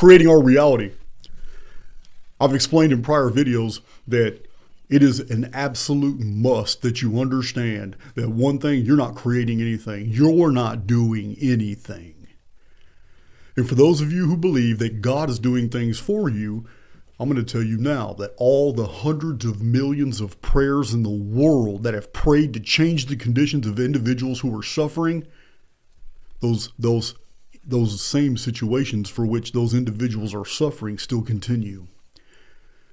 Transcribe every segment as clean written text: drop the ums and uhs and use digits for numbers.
creating our reality. I've explained in prior videos that it is an absolute must that you understand that one thing, you're not creating anything. You're not doing anything. And for those of you who believe that God is doing things for you, I'm going to tell you now that all the hundreds of millions of prayers in the world that have prayed to change the conditions of individuals who are suffering, those same situations for which those individuals are suffering still continue.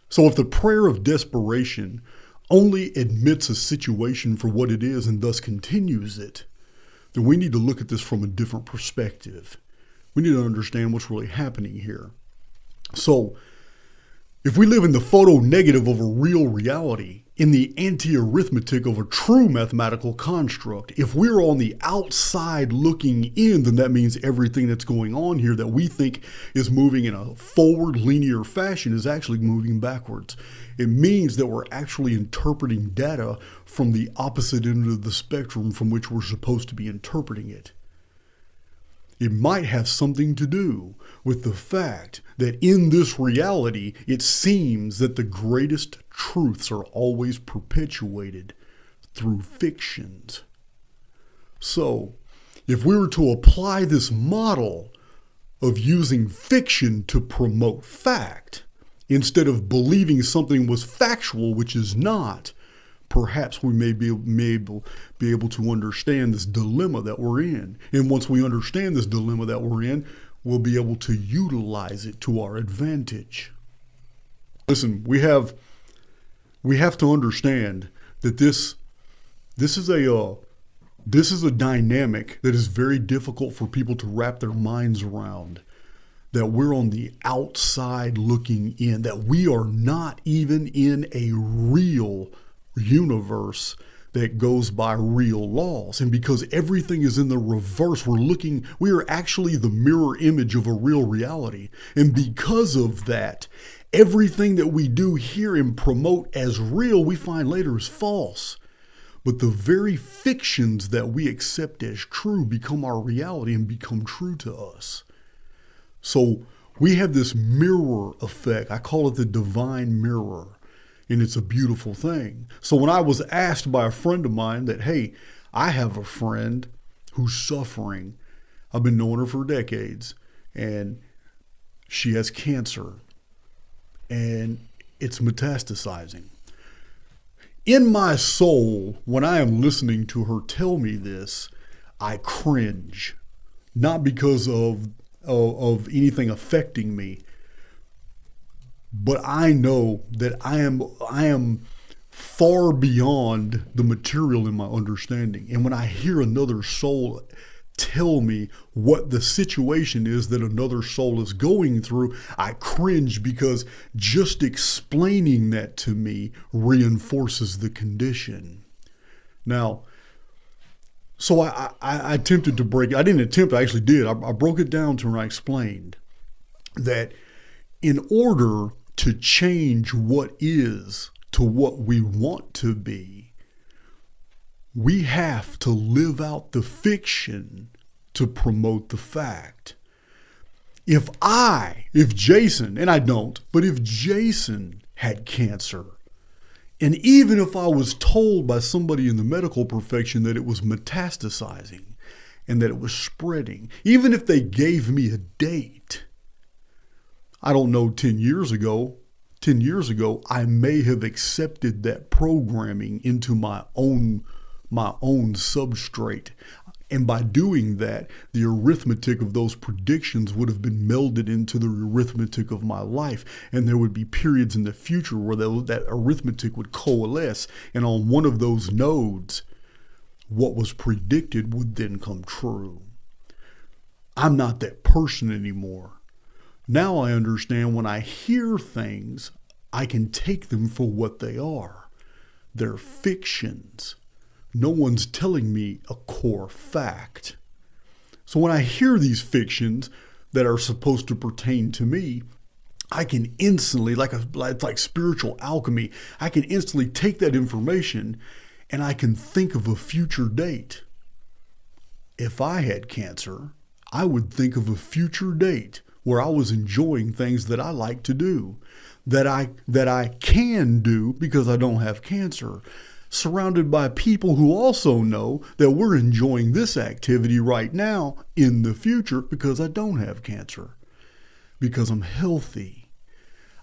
So if the prayer of desperation only admits a situation for what it is and thus continues it, then we need to look at this from a different perspective. We need to understand what's really happening here. So if we live in the photo negative of a real reality, in the anti-arithmetic of a true mathematical construct, if we're on the outside looking in, then that means everything that's going on here that we think is moving in a forward linear fashion is actually moving backwards. It means that we're actually interpreting data from the opposite end of the spectrum from which we're supposed to be interpreting it. It might have something to do with the fact that in this reality, it seems that the greatest truths are always perpetuated through fictions. So, if we were to apply this model of using fiction to promote fact, instead of believing something was factual, which is not, perhaps we may be able to understand this dilemma that we're in. And once we understand this dilemma that we're in, we'll be able to utilize it to our advantage. Listen, we have to understand that this is a dynamic that is very difficult for people to wrap their minds around. That we're on the outside looking in, that we are not even in a real universe that goes by real laws. And because everything is in the reverse, we are actually the mirror image of a real reality. And because of that, everything that we do here and promote as real, we find later is false. But the very fictions that we accept as true become our reality and become true to us. So we have this mirror effect. I call it the divine mirror. And it's a beautiful thing. So when I was asked by a friend of mine that, hey, I have a friend who's suffering. I've been knowing her for decades. And she has cancer. And it's metastasizing. In my soul, when I am listening to her tell me this, I cringe. Not because of anything affecting me. But I know that I am far beyond the material in my understanding. And when I hear another soul tell me what the situation is that another soul is going through, I cringe because just explaining that to me reinforces the condition. Now, so I attempted to break, I didn't attempt, I actually did. I broke it down to her and I explained that in order to change what is to what we want to be, we have to live out the fiction to promote the fact. If Jason, and I don't, but if Jason had cancer, and even if I was told by somebody in the medical profession that it was metastasizing and that it was spreading, even if they gave me a date, I don't know, 10 years ago, I may have accepted that programming into my own substrate. And by doing that, the arithmetic of those predictions would have been melded into the arithmetic of my life. And there would be periods in the future where that arithmetic would coalesce. And on one of those nodes, what was predicted would then come true. I'm not that person anymore. Now I understand when I hear things, I can take them for what they are. They're fictions. No one's telling me a core fact. So when I hear these fictions that are supposed to pertain to me, I can instantly, it's like spiritual alchemy, I can instantly take that information and I can think of a future date. If I had cancer, I would think of a future date where I was enjoying things that I like to do, that I can do because I don't have cancer, surrounded by people who also know that we're enjoying this activity right now in the future because I don't have cancer, because I'm healthy.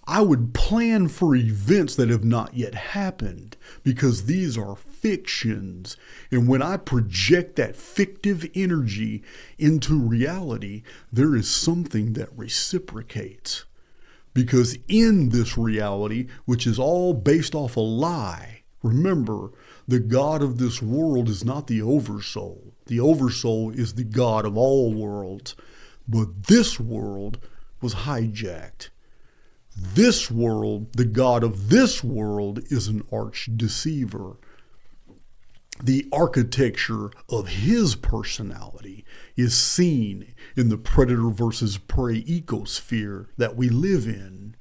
I would plan for events that have not yet happened because these are fictions. And when I project that fictive energy into reality, there is something that reciprocates. Because in this reality, which is all based off a lie, remember, the God of this world is not the Oversoul. The Oversoul is the God of all worlds. But this world was hijacked. This world, the God of this world, is an arch deceiver. The architecture of his personality is seen in the predator versus prey ecosphere that we live in.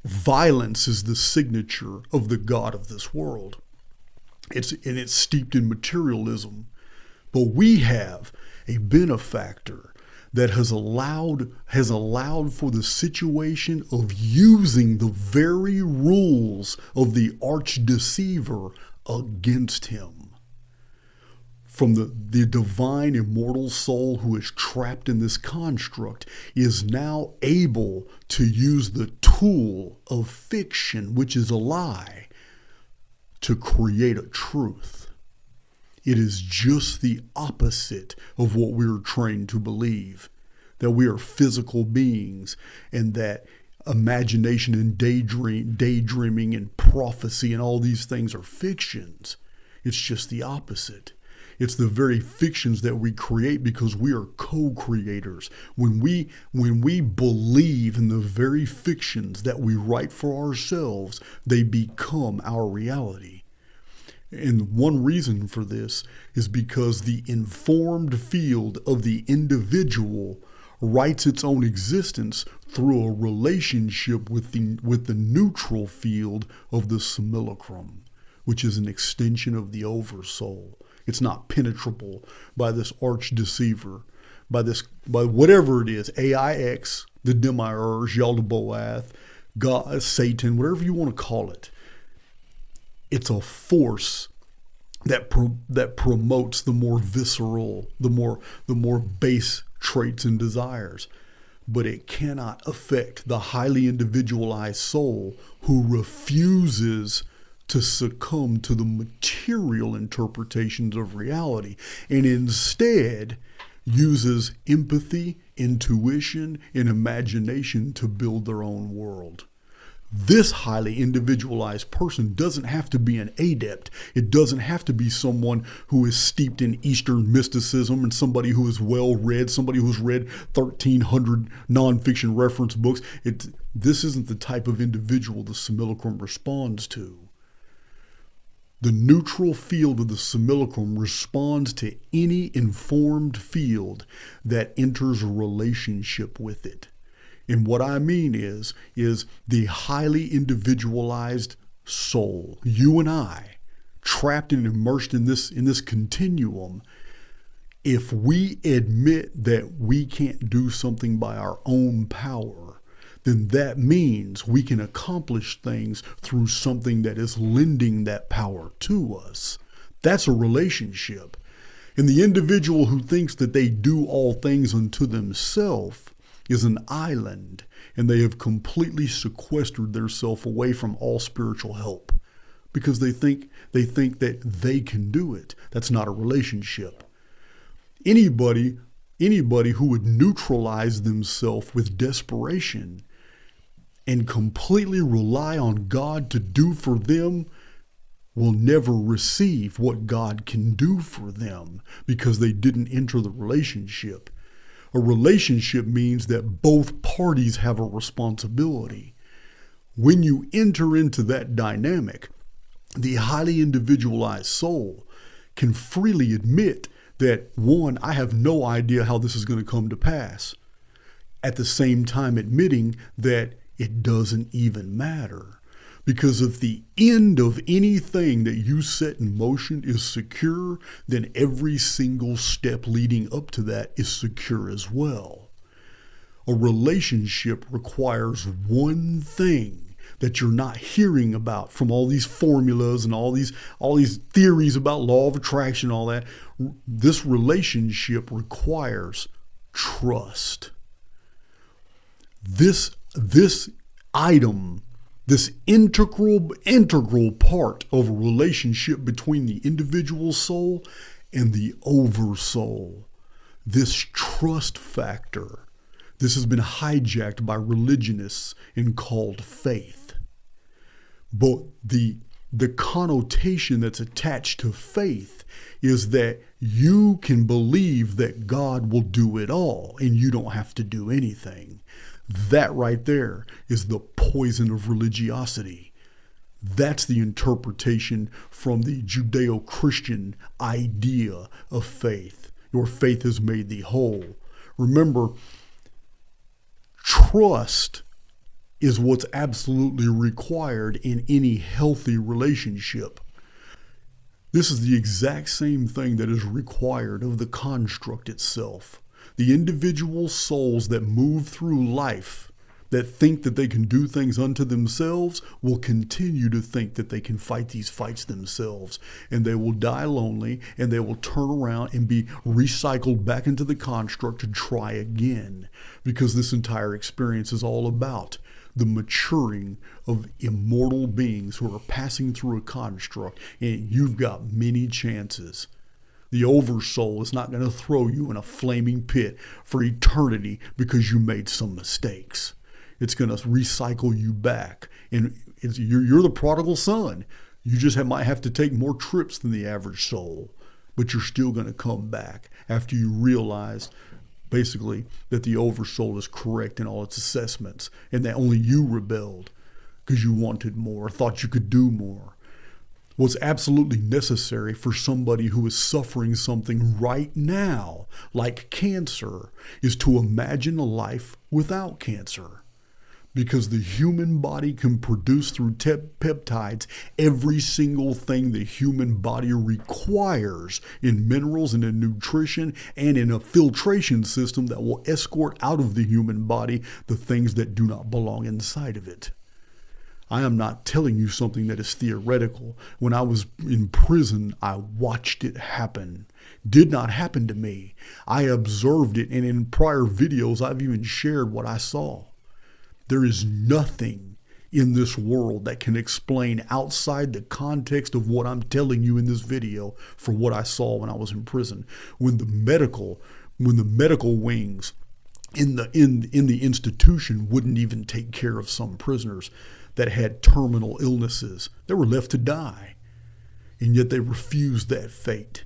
Violence is the signature of the God of this world. It's steeped in materialism. But we have a benefactor that has allowed for the situation of using the very rules of the arch deceiver against him. From the divine immortal soul who is trapped in this construct is now able to use the tool of fiction, which is a lie, to create a truth. It is just the opposite of what we're trained to believe, that we are physical beings and that imagination and daydreaming and prophecy and all these things are fictions. It's just the opposite. It's the very fictions that we create because we are co-creators. When we believe in the very fictions that we write for ourselves, they become our reality. And one reason for this is because the informed field of the individual writes its own existence through a relationship with the neutral field of the simulacrum, which is an extension of the oversoul. It's not penetrable by this arch deceiver, by whatever it is, AIX, the demiurge, Yaldabaoth, God, Satan, whatever you want to call it. It's a force that promotes the more visceral, the more base traits and desires. But it cannot affect the highly individualized soul who refuses to succumb to the material interpretations of reality and instead uses empathy, intuition, and imagination to build their own world. This highly individualized person doesn't have to be an adept. It doesn't have to be someone who is steeped in Eastern mysticism and somebody who is well read, somebody who's read 1,300 nonfiction reference books. This isn't the type of individual the simulacrum responds to. The neutral field of the simulacrum responds to any informed field that enters a relationship with it. And what I mean is the highly individualized soul, you and I, trapped and immersed in this continuum. If we admit that we can't do something by our own power, then that means we can accomplish things through something that is lending that power to us. That's a relationship. And the individual who thinks that they do all things unto themselves is an island, and they have completely sequestered themselves away from all spiritual help because they think that they can do it. That's not a relationship. Anybody who would neutralize themselves with desperation and completely rely on God to do for them will never receive what God can do for them because they didn't enter the relationship. A relationship means that both parties have a responsibility. When you enter into that dynamic, the highly individualized soul can freely admit that, one, I have no idea how this is going to come to pass. At the same time admitting that it doesn't even matter. Because if the end of anything that you set in motion is secure, then every single step leading up to that is secure as well. A relationship requires one thing that you're not hearing about from all these formulas and all these theories about law of attraction, all that. This relationship requires trust. This item, this integral part of a relationship between the individual soul and the oversoul, this trust factor, this has been hijacked by religionists and called faith. But the connotation that's attached to faith is that you can believe that God will do it all and you don't have to do anything. That right there is the poison of religiosity. That's the interpretation from the Judeo-Christian idea of faith. Your faith has made thee whole. Remember, trust is what's absolutely required in any healthy relationship. This is the exact same thing that is required of the construct itself. The individual souls that move through life, that think that they can do things unto themselves, will continue to think that they can fight these fights themselves. And they will die lonely, and they will turn around and be recycled back into the construct to try again. Because this entire experience is all about the maturing of immortal beings who are passing through a construct, and you've got many chances. The oversoul is not going to throw you in a flaming pit for eternity because you made some mistakes. It's going to recycle you back. And you're the prodigal son. You just might have to take more trips than the average soul, but you're still going to come back after you realize basically that the oversoul is correct in all its assessments and that only you rebelled because you wanted more, thought you could do more. What's absolutely necessary for somebody who is suffering something right now, like cancer, is to imagine a life without cancer. Because the human body can produce through peptides every single thing the human body requires in minerals and in nutrition and in a filtration system that will escort out of the human body the things that do not belong inside of it. I am not telling you something that is theoretical. When I was in prison, I watched it happen. Did not happen to me. I observed it, and in prior videos, I've even shared what I saw. There is nothing in this world that can explain outside the context of what I'm telling you in this video for what I saw when I was in prison. When the medical wings in the institution wouldn't even take care of some prisoners that had terminal illnesses. They were left to die. And yet they refused that fate.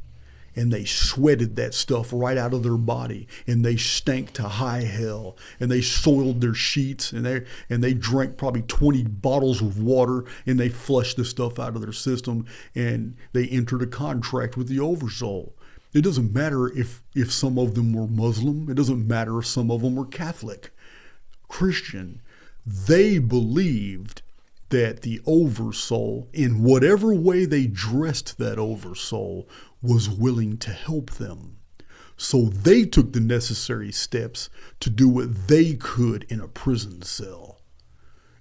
And they sweated that stuff right out of their body. And they stank to high hell. And they soiled their sheets. And they drank probably 20 bottles of water. And they flushed the stuff out of their system. And they entered a contract with the oversoul. It doesn't matter if some of them were Muslim. It doesn't matter if some of them were Catholic, Christian. They believed that the oversoul, in whatever way they dressed that oversoul, was willing to help them. So they took the necessary steps to do what they could in a prison cell.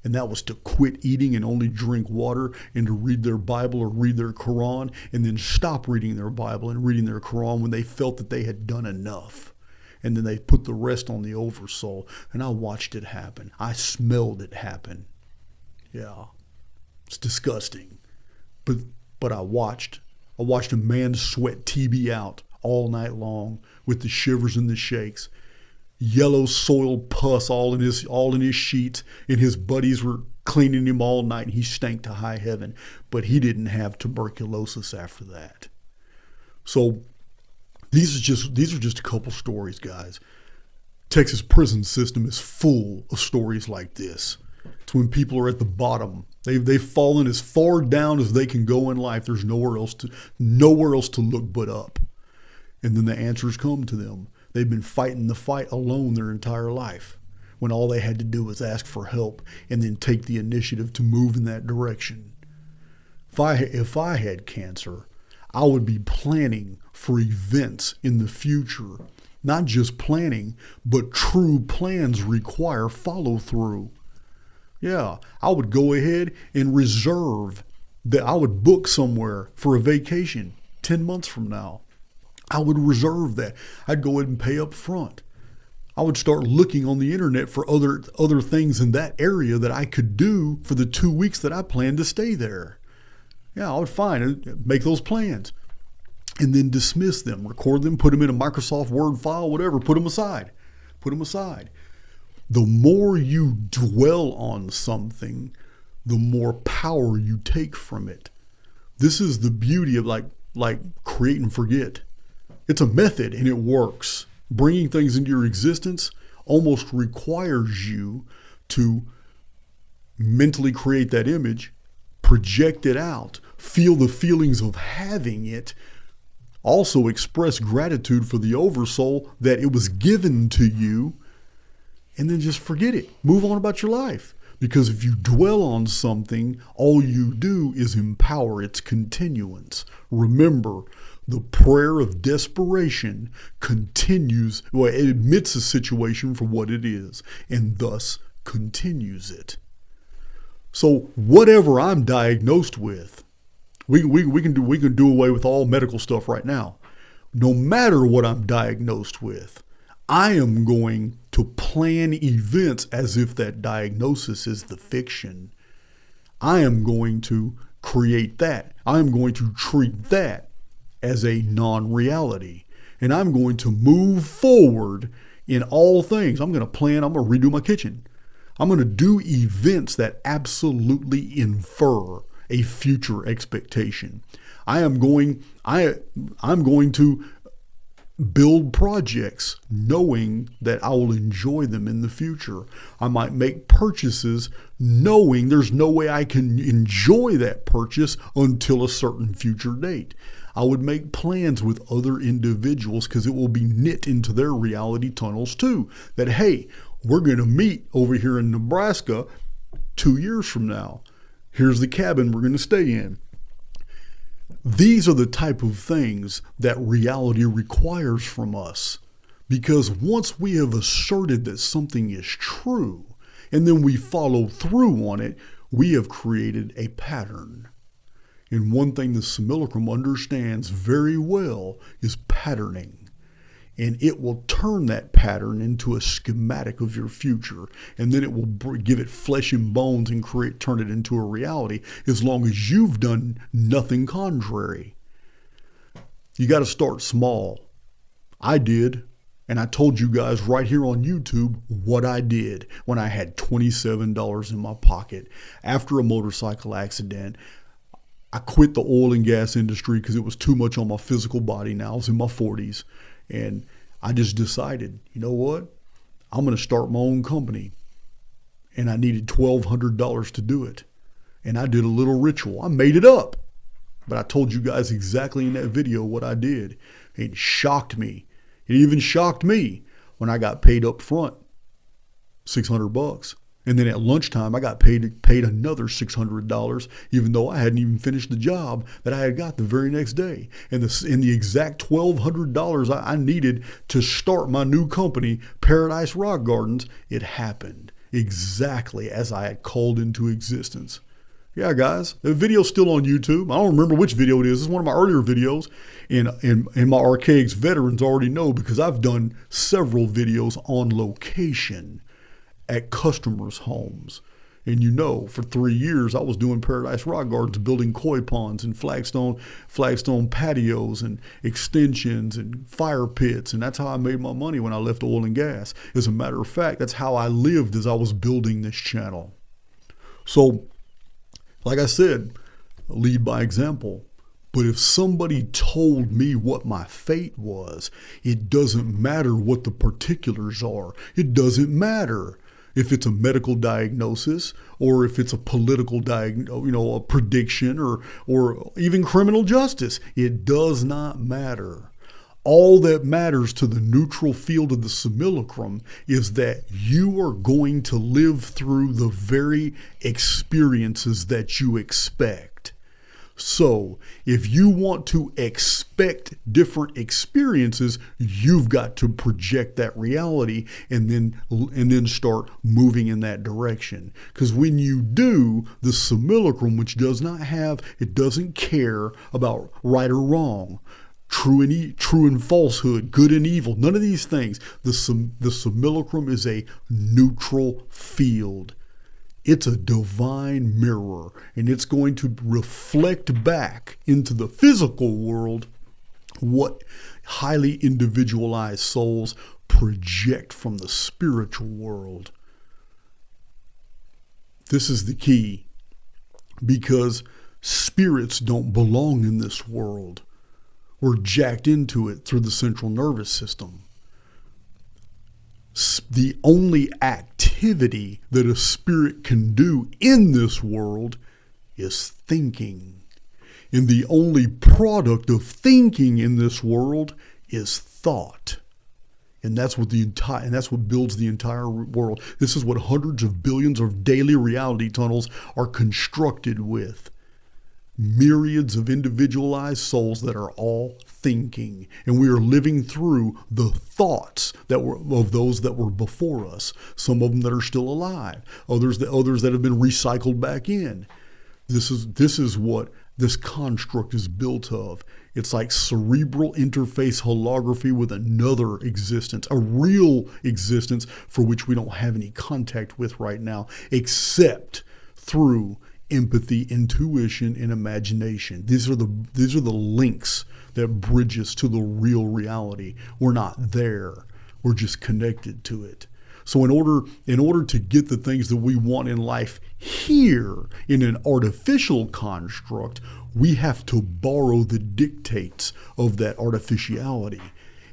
And that was to quit eating and only drink water and to read their Bible or read their Quran and then stop reading their Bible and reading their Quran when they felt that they had done enough. And then they put the rest on the oversoul. And I watched it happen. I smelled it happen. Yeah, it's disgusting. But I watched a man sweat TB out all night long with the shivers and the shakes. Yellow soiled pus all in his sheets, and his buddies were cleaning him all night, and he stank to high heaven. But he didn't have tuberculosis after that. So these are just a couple stories, guys. Texas prison system is full of stories like this. It's when people are at the bottom. They've fallen as far down as they can go in life. There's nowhere else to look but up. And then the answers come to them. They've been fighting the fight alone their entire life, when all they had to do was ask for help and then take the initiative to move in that direction. If I had cancer, I would be planning for events in the future Not just planning, but true plans require follow through. Yeah, I would go ahead and reserve that I would book somewhere for a vacation 10 months from now. I would reserve that. I'd go ahead and pay up front. I would start looking on the internet for other things in that area that I could do for the 2 weeks that I planned to stay there. Yeah, I would make those plans and then dismiss them, record them, put them in a Microsoft Word file, whatever, put them aside. Put them aside. The more you dwell on something, the more power you take from it. This is the beauty of like create and forget. It's a method and it works. Bringing things into your existence almost requires you to mentally create that image, project it out, feel the feelings of having it, also express gratitude for the oversoul that it was given to you, and then just forget it. Move on about your life. Because if you dwell on something, all you do is empower its continuance. Remember, the prayer of desperation continues, it admits a situation for what it is, and thus continues it. So whatever I'm diagnosed with, we can do away with all medical stuff right now. No matter what I'm diagnosed with, I am going to plan events as if that diagnosis is the fiction. I am going to create that. I am going to treat that as a non-reality. And I'm going to move forward in all things. I'm going to redo my kitchen. I'm going to do events that absolutely infer a future expectation. I'm going to build projects knowing that I will enjoy them in the future. I might make purchases knowing there's no way I can enjoy that purchase until a certain future date. I would make plans with other individuals because it will be knit into their reality tunnels too. That, hey, we're going to meet over here in Nebraska 2 years from now. Here's the cabin we're going to stay in. These are the type of things that reality requires from us. Because once we have asserted that something is true, and then we follow through on it, we have created a pattern. And one thing the simulacrum understands very well is patterning. And it will turn that pattern into a schematic of your future. And then it will give it flesh and bones and turn it into a reality as long as you've done nothing contrary. You got to start small. I did. And I told you guys right here on YouTube what I did when I had $27 in my pocket after a motorcycle accident. I quit the oil and gas industry because it was too much on my physical body now. I was in my 40s. And I just decided, you know what? I'm going to start my own company. And I needed $1,200 to do it. And I did a little ritual. I made it up. But I told you guys exactly in that video what I did. It shocked me. It even shocked me when I got paid up front, $600. And then at lunchtime, I got paid another $600, even though I hadn't even finished the job that I had got the very next day. And the exact $1,200 I needed to start my new company, Paradise Rock Gardens, it happened exactly as I had called into existence. Yeah, guys, the video's still on YouTube. I don't remember which video it is. It's one of my earlier videos. And my Archaix veterans already know because I've done several videos on location at customers' homes. And you know, for 3 years, I was doing Paradise Rock Gardens, building koi ponds and flagstone patios and extensions and fire pits. And that's how I made my money when I left oil and gas. As a matter of fact, that's how I lived as I was building this channel. So, like I said, lead by example. But if somebody told me what my fate was, it doesn't matter what the particulars are. It doesn't matter if it's a medical diagnosis or if it's a political a prediction or even criminal justice. It does not matter. All that matters to the neutral field of the simulacrum is that you are going to live through the very experiences that you expect. So if you want to expect different experiences, you've got to project that reality and then start moving in that direction. Because when you do, the simulacrum, which it doesn't care about right or wrong, true and falsehood, good and evil, none of these things. The simulacrum is a neutral field. It's a divine mirror, and it's going to reflect back into the physical world what highly individualized souls project from the spiritual world. This is the key, because spirits don't belong in this world. We're jacked into it through the central nervous system. The only activity that a spirit can do in this world is thinking. And the only product of thinking in this world is thought. And that's what builds the entire world. This is what hundreds of billions of daily reality tunnels are constructed with. Myriads of individualized souls that are all thinking, and we are living through the thoughts of those that were before us. Some of them that are still alive, others that have been recycled back in. This is what this construct is built of. It's like cerebral interface holography with another existence, a real existence for which we don't have any contact with right now, except through empathy, intuition, and imagination. These are the links that bridge us to the real reality. We're not there. We're just connected to it. So in order to get the things that we want in life here in an artificial construct, we have to borrow the dictates of that artificiality.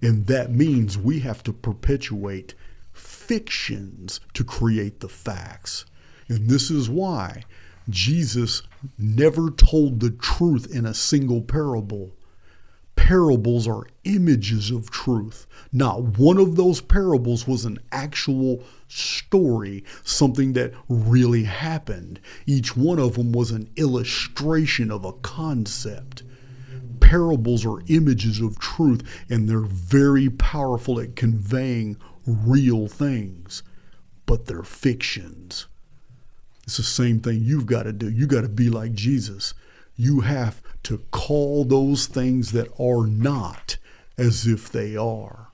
And that means we have to perpetuate fictions to create the facts. And this is why Jesus never told the truth in a single parable. Parables are images of truth. Not one of those parables was an actual story, something that really happened. Each one of them was an illustration of a concept. Parables are images of truth, and they're very powerful at conveying real things, but they're fictions. It's the same thing you've got to do. You got to be like Jesus. You have to call those things that are not as if they are.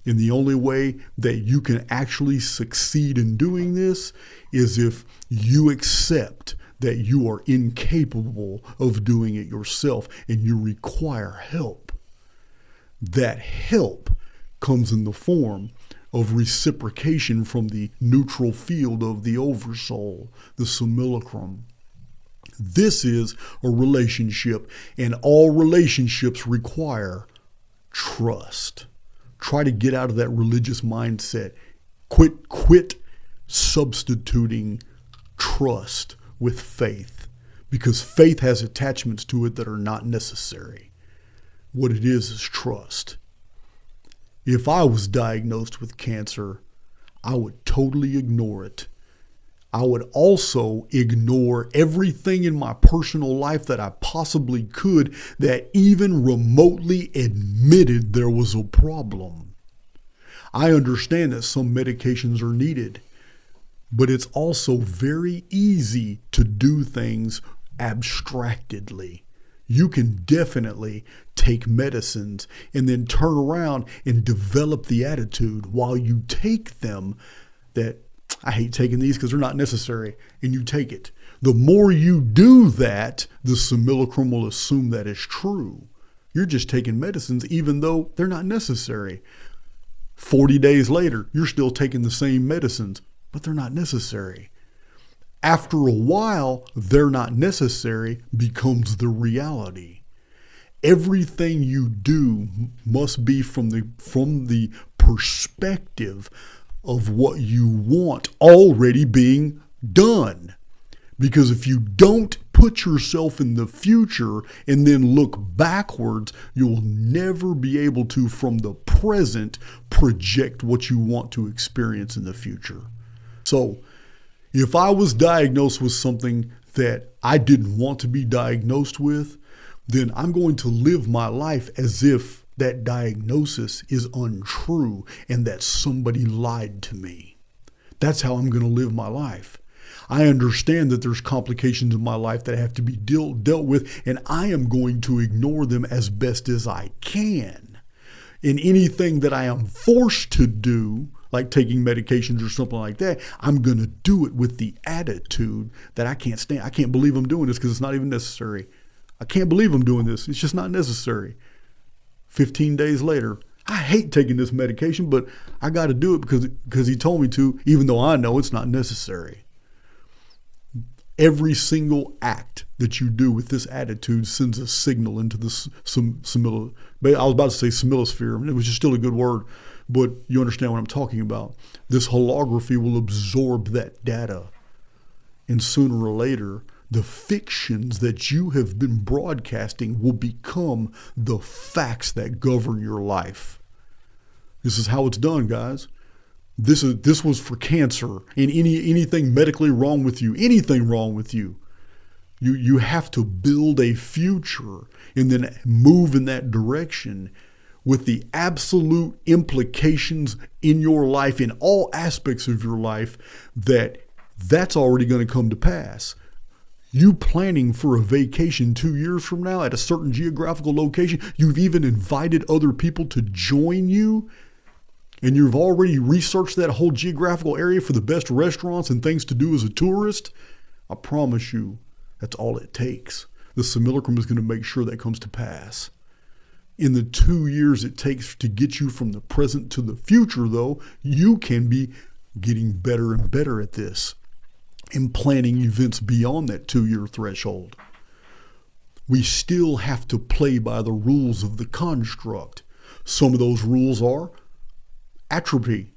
And the only way that you can actually succeed in doing this is if you accept that you are incapable of doing it yourself and you require help. That help comes in the form of reciprocation from the neutral field of the oversoul, the simulacrum. This is a relationship, and all relationships require trust. Try to get out of that religious mindset. Quit substituting trust with faith, because faith has attachments to it that are not necessary. What it is trust. If I was diagnosed with cancer, I would totally ignore it. I would also ignore everything in my personal life that I possibly could that even remotely admitted there was a problem. I understand that some medications are needed, but it's also very easy to do things abstractedly. You can definitely take medicines and then turn around and develop the attitude while you take them that I hate taking these because they're not necessary, and you take it. The more you do that, the simulacrum will assume that is true. You're just taking medicines even though they're not necessary. 40 days later, you're still taking the same medicines, but they're not necessary. After a while, they're not necessary becomes the reality. Everything you do must be from the perspective of what you want already being done. Because if you don't put yourself in the future and then look backwards, you'll never be able to, from the present, project what you want to experience in the future. So, if I was diagnosed with something that I didn't want to be diagnosed with, then I'm going to live my life as if that diagnosis is untrue and that somebody lied to me. That's how I'm going to live my life. I understand that there's complications in my life that have to be dealt with, and I am going to ignore them as best as I can. In anything that I am forced to do, like taking medications or something like that, I'm going to do it with the attitude that I can't stand. I can't believe I'm doing this because it's not even necessary. I can't believe I'm doing this. It's just not necessary. 15 days later, I hate taking this medication, but I got to do it because he told me to, even though I know it's not necessary. Every single act that you do with this attitude sends a signal into the I was about to say similosphere, and it was just still a good word, but you understand what I'm talking about. This holography will absorb that data, and sooner or later, the fictions that you have been broadcasting will become the facts that govern your life. This is how it's done, guys. This was for cancer and anything medically wrong with you, anything wrong with you. You have to build a future and then move in that direction with the absolute implications in your life, in all aspects of your life, that's already going to come to pass. You planning for a vacation 2 years from now at a certain geographical location, you've even invited other people to join you, and you've already researched that whole geographical area for the best restaurants and things to do as a tourist, I promise you, that's all it takes. The simulacrum is going to make sure that comes to pass. In the 2 years it takes to get you from the present to the future, though, you can be getting better and better at this and planning events beyond that 2-year threshold. We still have to play by the rules of the construct. Some of those rules are atrophy,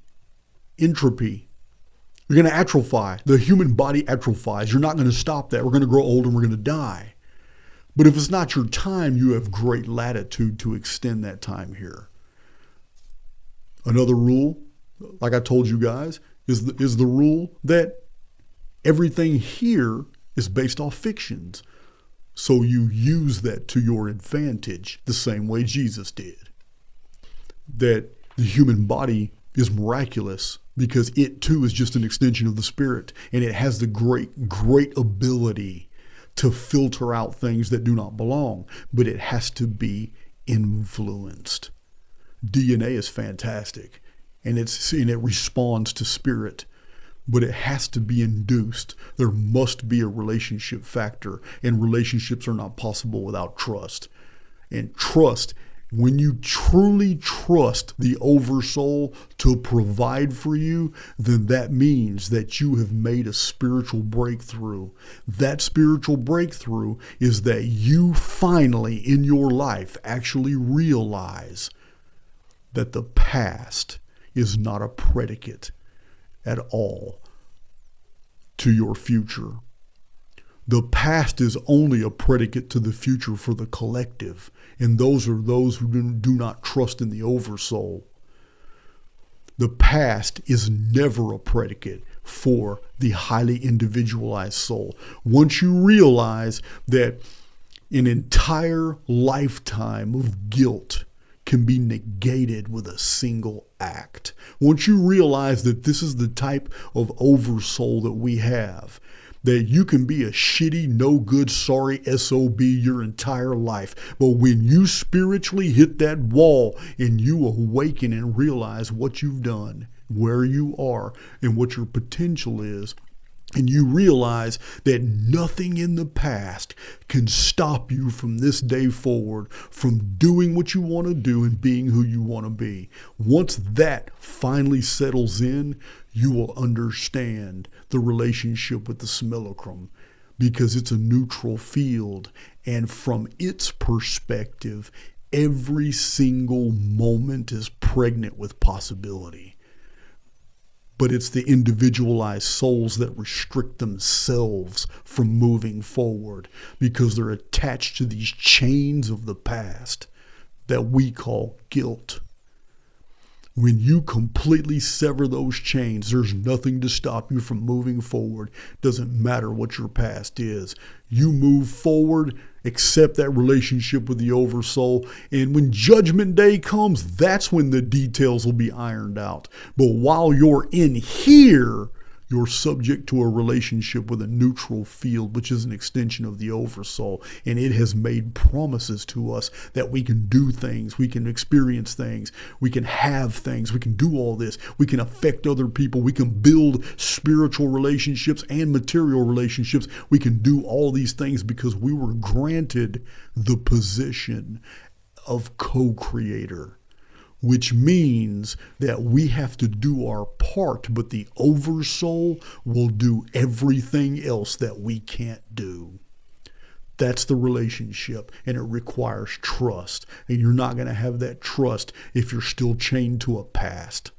entropy. You're going to atrophy. The human body atrophies. You're not going to stop that. We're going to grow old and we're going to die. But if it's not your time, you have great latitude to extend that time here. Another rule, like I told you guys, is the rule that everything here is based off fictions. So you use that to your advantage the same way Jesus did. That the human body is miraculous because it too is just an extension of the spirit, and it has the great ability to filter out things that do not belong, but it has to be influenced. DNA is fantastic, and it responds to spirit, but it has to be induced. There must be a relationship factor, and relationships are not possible without trust. And trust, when you truly trust the oversoul to provide for you, then that means that you have made a spiritual breakthrough. That spiritual breakthrough is that you finally in your life actually realize that the past is not a predicate at all to your future. The past is only a predicate to the future for the collective, and those are those who do not trust in the oversoul. The past is never a predicate for the highly individualized soul. Once you realize that an entire lifetime of guilt can be negated with a single act. Once you realize that this is the type of oversoul that we have, that you can be a shitty, no good, sorry SOB your entire life. But when you spiritually hit that wall and you awaken and realize what you've done, where you are, and what your potential is, and you realize that nothing in the past can stop you from this day forward from doing what you want to do and being who you want to be. Once that finally settles in, you will understand the relationship with the simulacrum, because it's a neutral field. And from its perspective, every single moment is pregnant with possibility. But it's the individualized souls that restrict themselves from moving forward because they're attached to these chains of the past that we call guilt. When you completely sever those chains, there's nothing to stop you from moving forward. Doesn't matter what your past is. You move forward, accept that relationship with the oversoul, and when judgment day comes, that's when the details will be ironed out. But while you're in here, you're subject to a relationship with a neutral field, which is an extension of the oversoul. And it has made promises to us that we can do things, we can experience things, we can have things, we can do all this, we can affect other people, we can build spiritual relationships and material relationships. We can do all these things because we were granted the position of co-creator, which means that we have to do our part, but the oversoul will do everything else that we can't do. That's the relationship, and it requires trust. And you're not going to have that trust if you're still chained to a past.